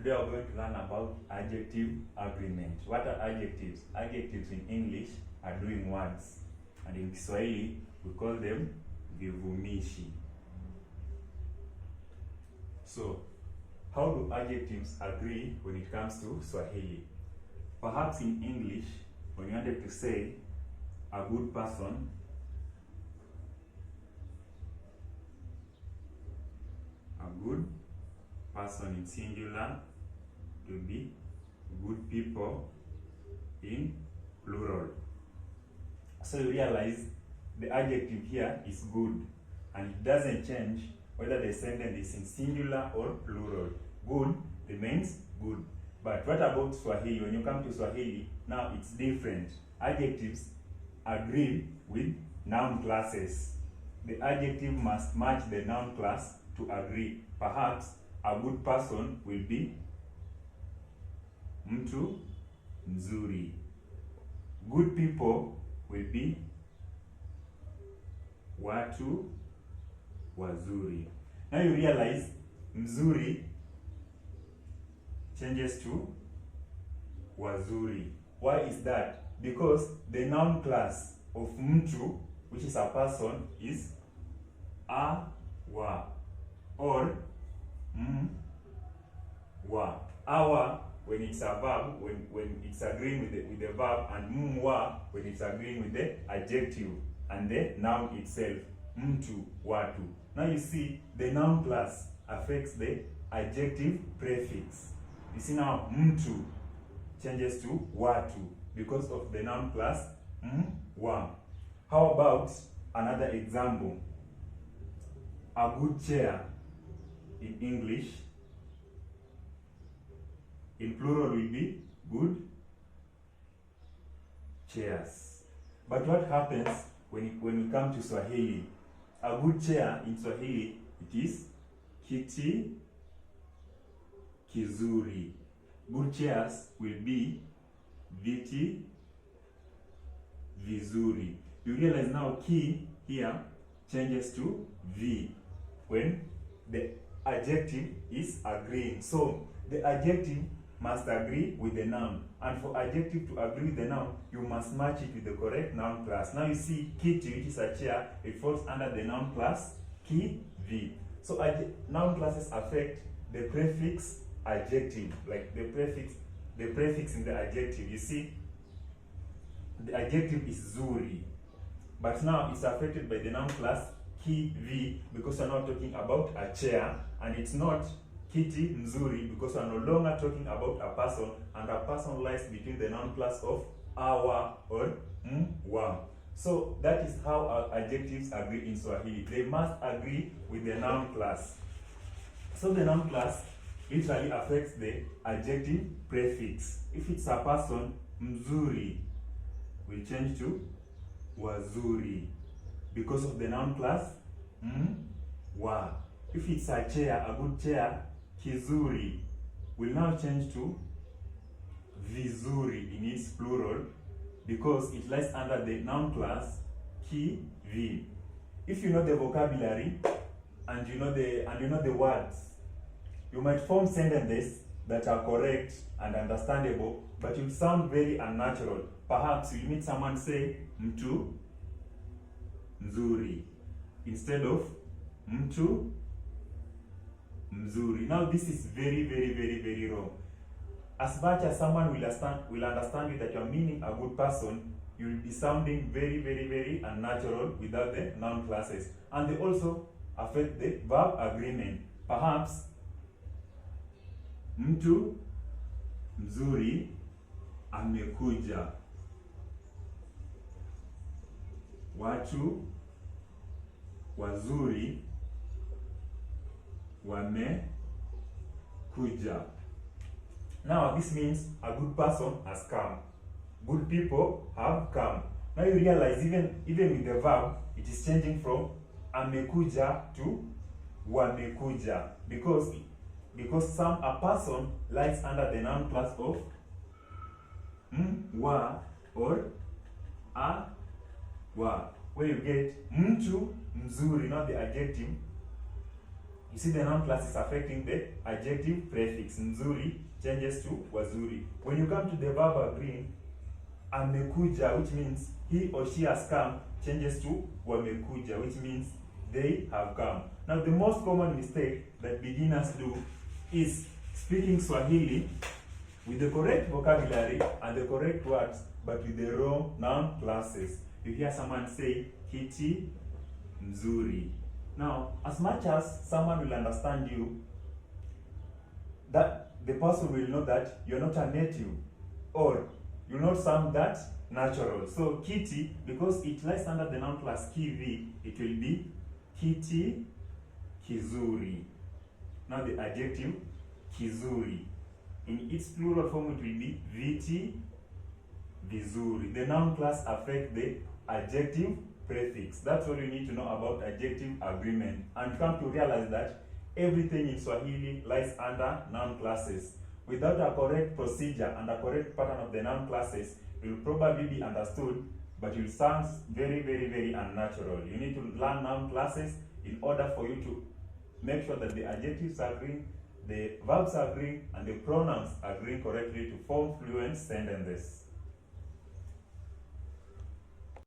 Today we're going to learn about adjective agreement. What are adjectives? Adjectives in English are doing words, and in Swahili we call them vivumishi. So, how do adjectives agree when it comes to Swahili? Perhaps in English, when you wanted to say a good person, in singular to be good people in plural. So you realize the adjective here is good, and it doesn't change whether the sentence is in singular or plural. Good remains good. But what about Swahili? When you come to Swahili, now it's different. Adjectives agree with noun classes. The adjective must match the noun class to agree. Perhaps a good person will be mtu mzuri. Good people will be watu wazuri. Now you realize mzuri changes to wazuri. Why is that? Because the noun class of mtu, which is a person, is a, wa, or wa. Awa when it's a verb, when it's agreeing with the verb, and wa when it's agreeing with the adjective and the noun itself. Mtu, watu. Now you see the noun class affects the adjective prefix. You see now mtu changes to watu because of the noun class wa. How about another example? A good chair in English, in plural, will be good chairs. But what happens when we come to Swahili? A good chair in Swahili, it is kiti kizuri. Good chairs will be viti vizuri. You realize now ki here changes to v when the adjective is agreeing. So the adjective must agree with the noun, and for adjective to agree with the noun, you must match it with the correct noun class. Now you see kiti, which is a chair, it falls under the noun class ki v. So noun classes affect the prefix adjective, like the prefix in the adjective. You see, the adjective is zuri, but now it's affected by the noun class ki v because we're not talking about a chair, and it's not kiti mzuri because we're no longer talking about a person, and a person lies between the noun class of awa or wa. So that is how our adjectives agree in Swahili. They must agree with the noun class. So the noun class literally affects the adjective prefix. If it's a person, mzuri will change to wazuri because of the noun class wa. If it's a chair, a good chair, kizuri will now change to vizuri in its plural because it lies under the noun class ki vi. If you know the vocabulary and you know the words, you might form sentences that are correct and understandable, but it will sound very unnatural. Perhaps you meet someone say mtu mzuri instead of mtu mzuri. Now this is very wrong. As much as someone will understand you that you are meaning a good person, you will be sounding very unnatural without the noun classes. And they also affect the verb agreement. Perhaps mtu mzuri amekuja, watu wazuri wamekuja. Now this means a good person has come. Good people have come. Now you realize even with the verb, it is changing from amekuja to wamekuja because a person lies under the noun class of wa or a wa, where you get mtu mzuri, not the adjective, You see the noun class is affecting the adjective prefix. Nzuri changes to wazuri. When you come to the verb agreeing, amekuja, which means he or she has come, changes to wamekuja, which means they have come. Now the most common mistake that beginners do is speaking Swahili with the correct vocabulary and the correct words, but with the wrong noun classes. You hear someone say kiti mzuri. Now, as much as someone will understand you, that the person will know that you're not a native, or you'll not sound that natural. So kiti, because it lies under the noun class kivi, it will be kiti kizuri. Now the adjective kizuri, in its plural form it will be viti vizuri. The noun class affect the adjective prefix. That's all you need to know about adjective agreement, and come to realize that everything in Swahili lies under noun classes. Without a correct procedure and a correct pattern of the noun classes, it will probably be understood, but it will sound very, very, very unnatural. You need to learn noun classes in order for you to make sure that the adjectives are agreeing, the verbs are agreeing, and the pronouns are agreeing correctly to form fluent sentences.